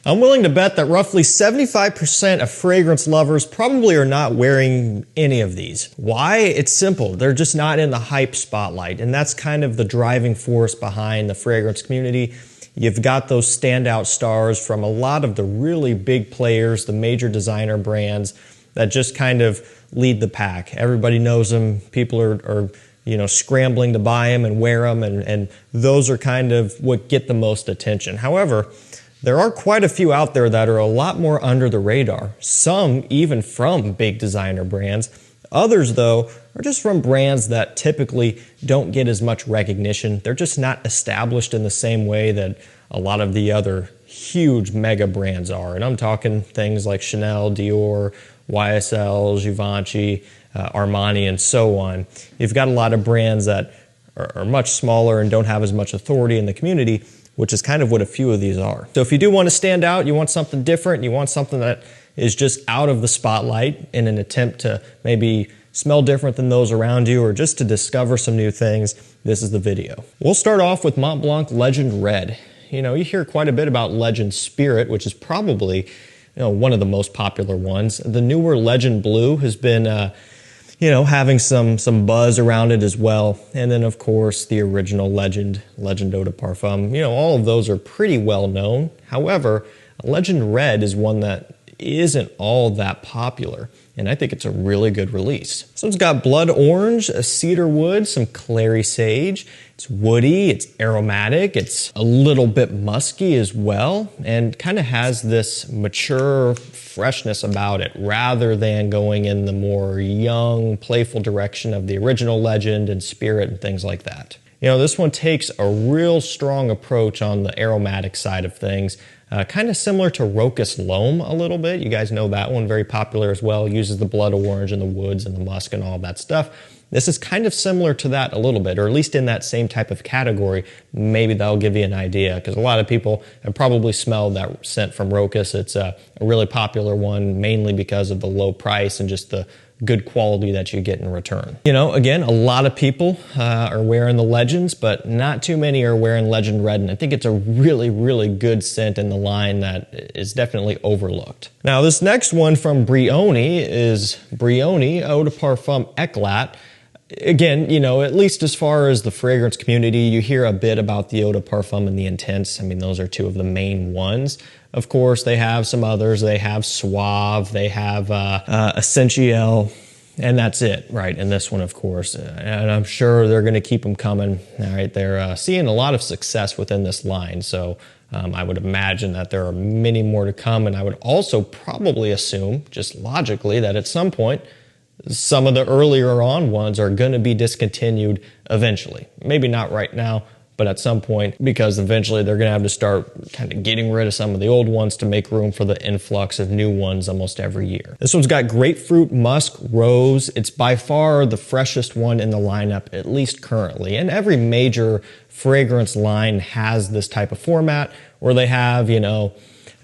I'm willing to bet that roughly 75% of fragrance lovers probably are not wearing any of these. Why? It's simple. They're just not in the hype spotlight, and that's kind of the driving force behind the fragrance community. You've got those standout stars from a lot of the really big players, the major designer brands that just kind of lead the pack. Everybody knows them. People are scrambling to buy them and wear them, and those are kind of what get the most attention. However, there are quite a few out there that are a lot more under the radar, some even from big designer brands. Others, though, are just from brands that typically don't get as much recognition. They're just not established in the same way that a lot of the other huge mega brands are. And I'm talking things like Chanel, Dior, YSL, Givenchy, Armani, and so on. You've got a lot of brands that are much smaller and don't have as much authority in the community, which is kind of what a few of these are. So if you do want to stand out, you want something different, you want something that is just out of the spotlight in an attempt to maybe smell different than those around you or just to discover some new things, this is the video. We'll start off with Mont Blanc Legend Red. You hear quite a bit about Legend Spirit, which is probably one of the most popular ones. The newer Legend Blue has been having some buzz around it as well. And then, of course, the original Legend Odaparfam. All of those are pretty well known. However, Legend Red is one that isn't all that popular, and I think it's a really good release. So it's got blood orange, a cedar wood, some clary sage. It's woody, it's aromatic, it's a little bit musky as well, and kind of has this mature freshness about it rather than going in the more young, playful direction of the original Legend and Spirit and things like that. This one takes a real strong approach on the aromatic side of things, kind of similar to Rocus Loam a little bit. You guys know that one, very popular as well. Uses the blood orange and the woods and the musk and all that stuff. This is kind of similar to that a little bit, or at least in that same type of category. Maybe that'll give you an idea, because a lot of people have probably smelled that scent from Rocus. It's a really popular one, mainly because of the low price and just the good quality that you get in return. Again, a lot of people are wearing the Legends, but not too many are wearing Legend Red, and I think it's a really, really good scent in the line that is definitely overlooked. Now, this next one from Bioni is Bioni Odaparfam Eclat. Again, at least as far as the fragrance community, you hear a bit about the Eau de Parfum and the Intense. I mean, those are two of the main ones. Of course, they have some others. They have Suave, they have Essentiel, and that's it, right? And this one, of course, and I'm sure they're going to keep them coming. All right, they're seeing a lot of success within this line, so I would imagine that there are many more to come, and I would also probably assume, just logically, that at some point, some of the earlier on ones are going to be discontinued eventually. Maybe not right now, but at some point, because eventually they're going to have to start kind of getting rid of some of the old ones to make room for the influx of new ones almost every year. This one's got grapefruit, musk, rose. It's by far the freshest one in the lineup, at least currently. And every major fragrance line has this type of format where they have,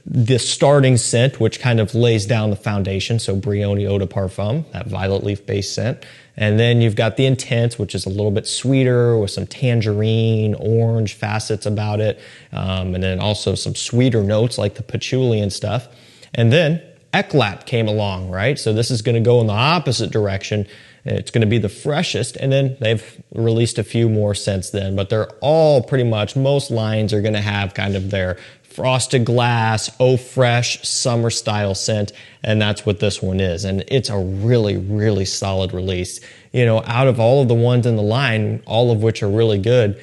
the starting scent, which kind of lays down the foundation. So Bioni Odaparfam, that violet leaf based scent. And then you've got the Intense, which is a little bit sweeter with some tangerine, orange facets about it. And then also some sweeter notes like the patchouli and stuff. And then Eclat came along, right? So this is going to go in the opposite direction. It's going to be the freshest, and then they've released a few more since then, but they're all pretty much, most lines are going to have kind of their frosted glass, eau fresh, summer style scent, and that's what this one is. And it's a really, really solid release. Out of all of the ones in the line, all of which are really good,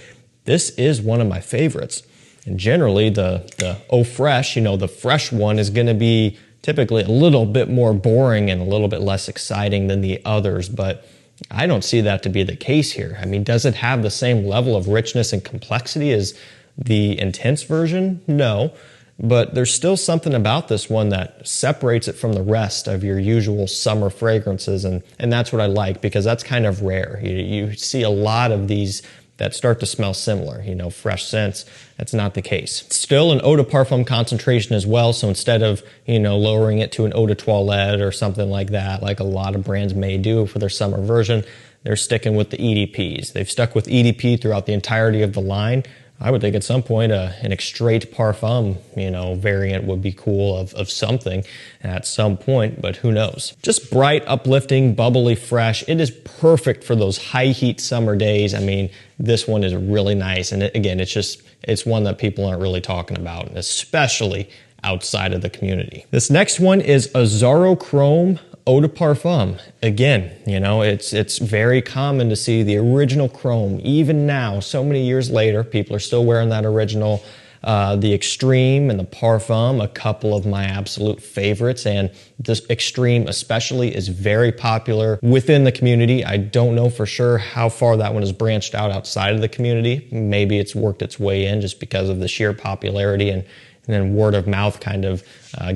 this is one of my favorites. And generally, the eau fresh, the fresh one is going to be typically a little bit more boring and a little bit less exciting than the others, but I don't see that to be the case here. I mean, does it have the same level of richness and complexity as the Intense version? No, but there's still something about this one that separates it from the rest of your usual summer fragrances, and that's what I like, because that's kind of rare. You see a lot of these that start to smell similar, fresh scents. That's not the case. It's still an eau de parfum concentration as well, so instead of, lowering it to an eau de toilette or something like that, like a lot of brands may do for their summer version, they're sticking with the EDPs. They've stuck with EDP throughout the entirety of the line, I would think at some point an extrait parfum, you know, variant would be cool of something at some point, but who knows. Just bright, uplifting, bubbly, fresh. It is perfect for those high heat summer days. I mean, this one is really nice. And again, it's one that people aren't really talking about, especially outside of the community. This next one is Azzaro Chrome Eau de Parfum. Again, you know, it's very common to see the original chrome. Even now, so many years later, people are still wearing that original. The Extreme and the Parfum, a couple of my absolute favorites, and this Extreme especially is very popular within the community. I don't know for sure how far that one has branched out outside of the community. Maybe it's worked its way in just because of the sheer popularity, and then word of mouth kind of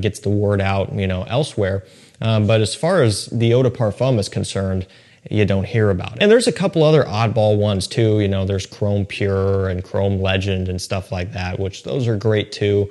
gets the word out, you know, elsewhere. But as far as the Eau de Parfum is concerned, you don't hear about it. And there's a couple other oddball ones too. You know, there's Chrome Pure and Chrome Legend and stuff like that, which those are great too.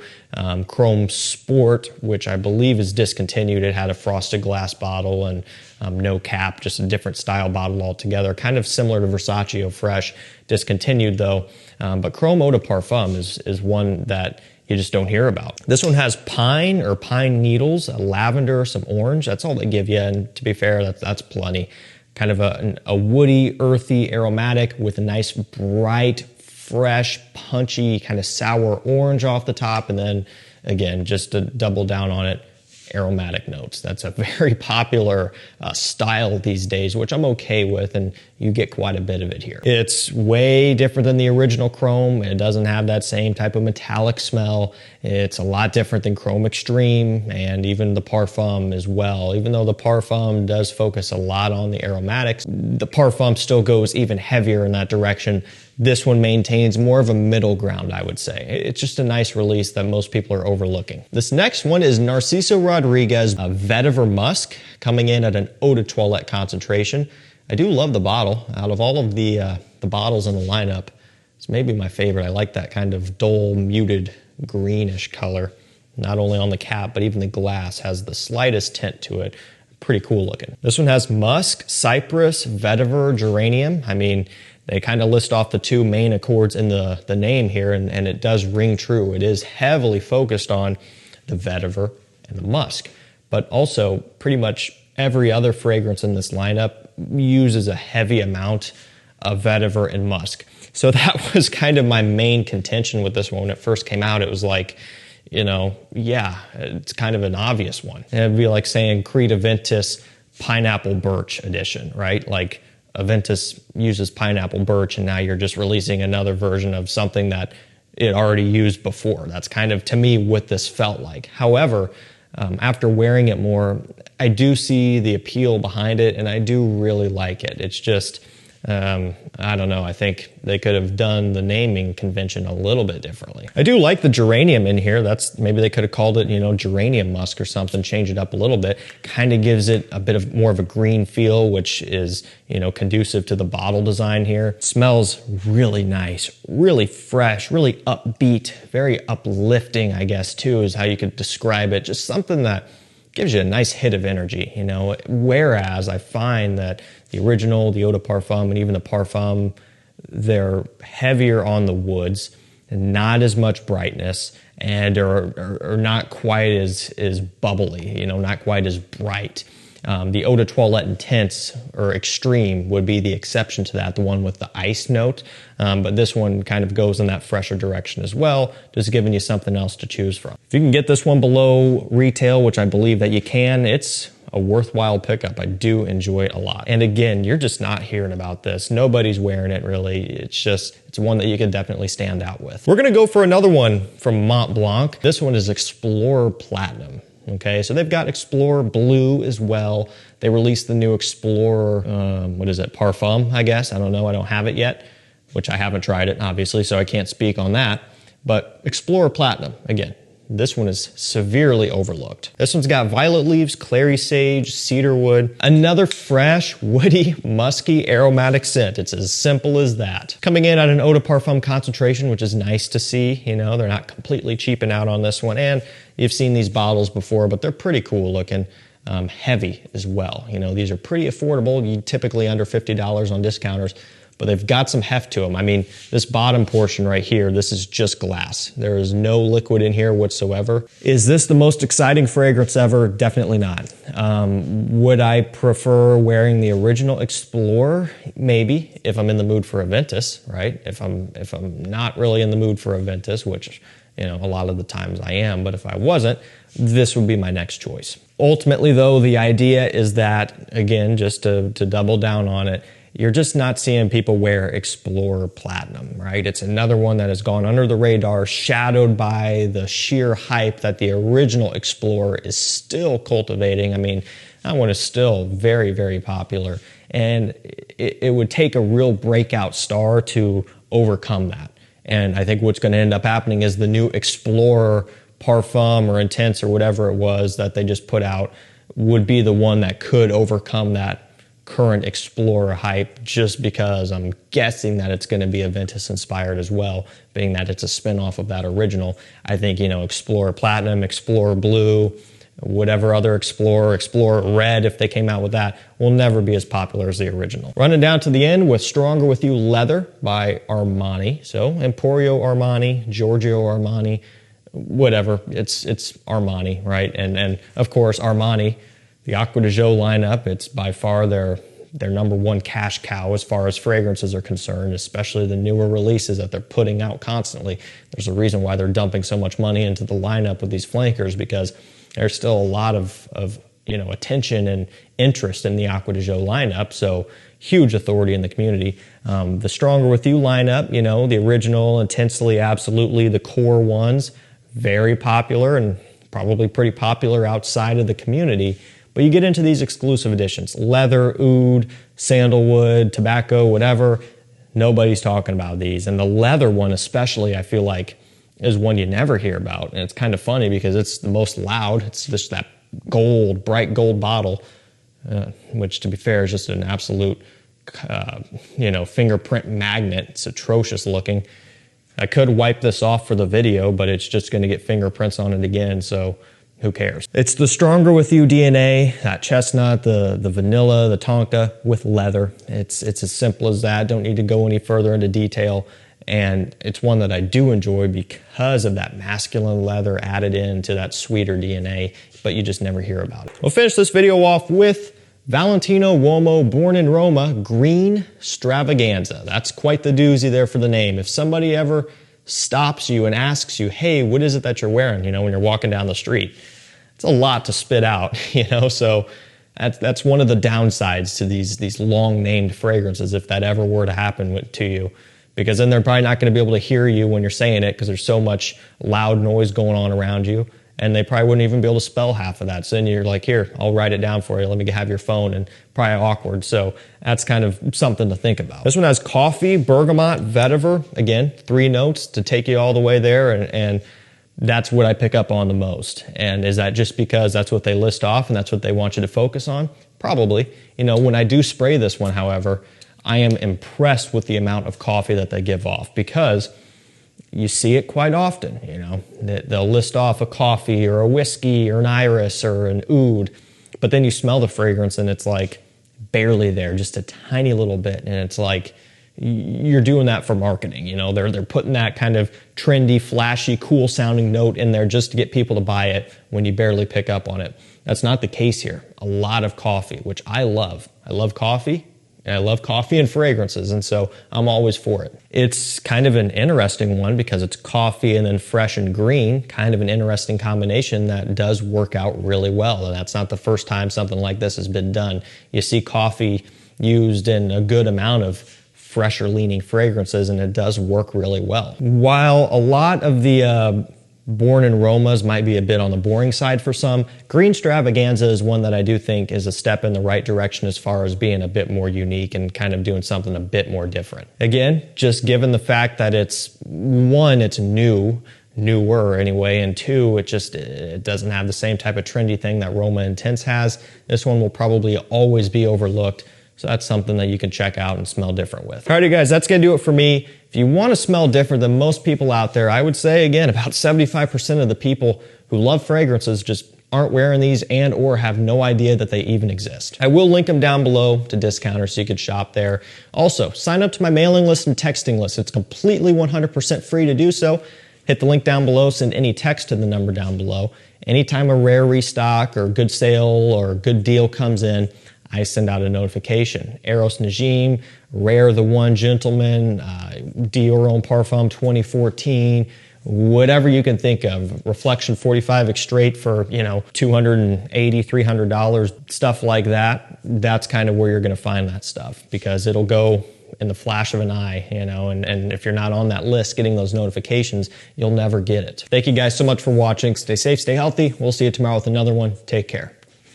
Chrome Sport, which I believe is discontinued. It had a frosted glass bottle and no cap, just a different style bottle altogether. Kind of similar to Versace Eau Fresh, discontinued though. But Chrome Eau de Parfum is one that you just don't hear about. This one has pine or pine needles, a lavender, some orange. That's all they give you. And to be fair, that's plenty. Kind of a woody, earthy, aromatic with a nice, bright, fresh, punchy, kind of sour orange off the top. And then again, just to double down on it, aromatic notes. That's a very popular style these days, which I'm okay with, and you get quite a bit of it here. It's way different than the original Chrome. It doesn't have that same type of metallic smell. It's a lot different than Chrome Extreme and even the Parfum as well. Even though the Parfum does focus a lot on the aromatics, the Parfum still goes even heavier in that direction. This one maintains more of a middle ground, I would say. It's just a nice release that most people are overlooking. This next one is Narciso Rodriguez Vetiver Musk, coming in at an Eau de Toilette concentration. I do love the bottle. Out of all of the bottles in the lineup, it's maybe my favorite. I like that kind of dull, muted, greenish color. Not only on the cap, but even the glass has the slightest tint to it. Pretty cool looking. This one has musk, cypress, vetiver, geranium. I mean, they kind of list off the two main accords in the name here, and it does ring true. It is heavily focused on the vetiver and the musk, but also pretty much every other fragrance in this lineup uses a heavy amount of vetiver and musk. So that was kind of my main contention with this one. When it first came out, it was like, you know, yeah, it's kind of an obvious one. It'd be like saying Creed Aventus Pineapple Birch Edition, right? Like Aventus uses pineapple birch, and now you're just releasing another version of something that it already used before. That's kind of, to me, what this felt like. However, after wearing it more, I do see the appeal behind it, and I do really like it. It's just, I don't know, I think they could have done the naming convention a little bit differently. I do like the geranium in here. Maybe they could have called it, you know, geranium musk or something, change it up a little bit. Kind of gives it a bit of more of a green feel, which is, you know, conducive to the bottle design here. Smells really nice, really fresh, really upbeat, very uplifting, I guess, too, is how you could describe it. Just something that gives you a nice hit of energy, you know, whereas I find that the original, the Eau de Parfum, and even the Parfum, they're heavier on the woods, and not as much brightness, and are not quite as bubbly, you know, not quite as bright. The Eau de Toilette Intense or Extreme would be the exception to that, the one with the ice note. But this one kind of goes in that fresher direction as well, just giving you something else to choose from. If you can get this one below retail, which I believe that you can, it's a worthwhile pickup. I do enjoy it a lot. And again, you're just not hearing about this. Nobody's wearing it really. It's one that you could definitely stand out with. We're gonna go for another one from Mont Blanc. This one is Explorer Platinum. Okay, so they've got Explorer Blue as well. They released the new Explorer, Parfum, I guess. I don't know, I don't have it yet, which I haven't tried it, obviously, so I can't speak on that. But Explorer Platinum, again, this one is severely overlooked. This one's got violet leaves, clary sage, cedarwood, another fresh, woody, musky, aromatic scent. It's as simple as that. Coming in at an Eau de Parfum concentration, which is nice to see. You know, they're not completely cheaping out on this one. And you've seen these bottles before, but they're pretty cool looking. Heavy as well. You know, these are pretty affordable. You typically under $50 on discounters. but they've got some heft to them. I mean, this bottom portion right here, this is just glass. There is no liquid in here whatsoever. Is this the most exciting fragrance ever? Definitely not. Would I prefer wearing the original Explorer? Maybe, if I'm in the mood for a Ventus, right? If I'm not really in the mood for a Ventus, which, you know, a lot of the times I am, but if I wasn't, this would be my next choice. Ultimately, though, the idea is that, again, just to double down on it, you're just not seeing people wear Explorer Platinum, right? It's another one that has gone under the radar, shadowed by the sheer hype that the original Explorer is still cultivating. I mean, that one is still very, very popular, and it would take a real breakout star to overcome that. And I think what's going to end up happening is the new Explorer Parfum or Intense or whatever it was that they just put out would be the one that could overcome that current Explorer hype, just because I'm guessing that it's going to be a Ventus inspired as well, being that it's a spin-off of that original. I think, you know, Explorer Platinum, Explorer Blue, whatever other Explorer, Explorer Red, if they came out with that, will never be as popular as the original. Running down to the end with Stronger With You Leather by Armani. So Emporio Armani, Giorgio Armani, whatever, it's Armani, right? And of course Armani, the Acqua di Gio lineup, it's by far their number one cash cow as far as fragrances are concerned, especially the newer releases that they're putting out constantly. There's a reason why they're dumping so much money into the lineup with these flankers, because there's still a lot of you know, attention and interest in the Acqua di Gio lineup, so huge authority in the community. The Stronger With You lineup, you know, the original, Intensely, Absolutely, the core ones, very popular and probably pretty popular outside of the community. But you get into these exclusive editions, leather, oud, sandalwood, tobacco, whatever, nobody's talking about these. And the leather one especially, I feel like, is one you never hear about. And it's kind of funny because it's the most loud. It's just that gold, bright gold bottle, which, to be fair, is just an absolute, you know, fingerprint magnet. It's atrocious looking. I could wipe this off for the video, but it's just going to get fingerprints on it again, so who cares? It's the Stronger With You DNA, that chestnut, the vanilla, the tonka with leather. It's as simple as that. Don't need to go any further into detail. And it's one that I do enjoy because of that masculine leather added into that sweeter DNA, but you just never hear about it. We'll finish this video off with Valentino Uomo Born in Roma Green Stravaganza. That's quite the doozy there for the name. If somebody ever stops you and asks you, hey, what is it that you're wearing, you know, when you're walking down the street, it's a lot to spit out, you know, so that's one of the downsides to these long named fragrances, if that ever were to happen to you, because then they're probably not going to be able to hear you when you're saying it because there's so much loud noise going on around you, and they probably wouldn't even be able to spell half of that. So then you're like, here, I'll write it down for you. Let me have your phone, and probably awkward. So that's kind of something to think about. This one has coffee, bergamot, vetiver. Again, 3 notes to take you all the way there, and that's what I pick up on the most. And is that just because that's what they list off and that's what they want you to focus on? Probably. You know, when I do spray this one, however, I am impressed with the amount of coffee that they give off, because you see it quite often, you know. They'll list off a coffee or a whiskey or an iris or an oud, but then you smell the fragrance and it's like barely there, just a tiny little bit. And it's like, you're doing that for marketing, you know. They're putting that kind of trendy, flashy, cool sounding note in there just to get people to buy it when you barely pick up on it. That's not the case here. A lot of coffee, which I love. I love coffee. I love coffee and fragrances, and so I'm always for it. It's kind of an interesting one because it's coffee and then fresh and green, kind of an interesting combination that does work out really well, and that's not the first time something like this has been done. You see coffee used in a good amount of fresher leaning fragrances, and it does work really well. While a lot of the Born in Romas might be a bit on the boring side for some, Green Stravaganza is one that I do think is a step in the right direction as far as being a bit more unique and kind of doing something a bit more different. Again, just given the fact that it's, one, it's newer anyway, and two, it doesn't have the same type of trendy thing that Roma Intense has. This one will probably always be overlooked. So that's something that you can check out and smell different with. Alrighty guys, that's gonna do it for me. If you wanna smell different than most people out there, I would say, again, about 75% of the people who love fragrances just aren't wearing these and or have no idea that they even exist. I will link them down below to Discounter so you could shop there. Also, sign up to my mailing list and texting list. It's completely 100% free to do so. Hit the link down below, send any text to the number down below. Anytime a rare restock or good sale or good deal comes in, I send out a notification. Eros Najim, Rare the One Gentleman, Bioni Odaparfam 2014, whatever you can think of. Reflection 45 straight for, $280, $300, stuff like that. That's kind of where you're going to find that stuff because it'll go in the flash of an eye, and if you're not on that list getting those notifications, you'll never get it. Thank you guys so much for watching. Stay safe, stay healthy. We'll see you tomorrow with another one. Take care.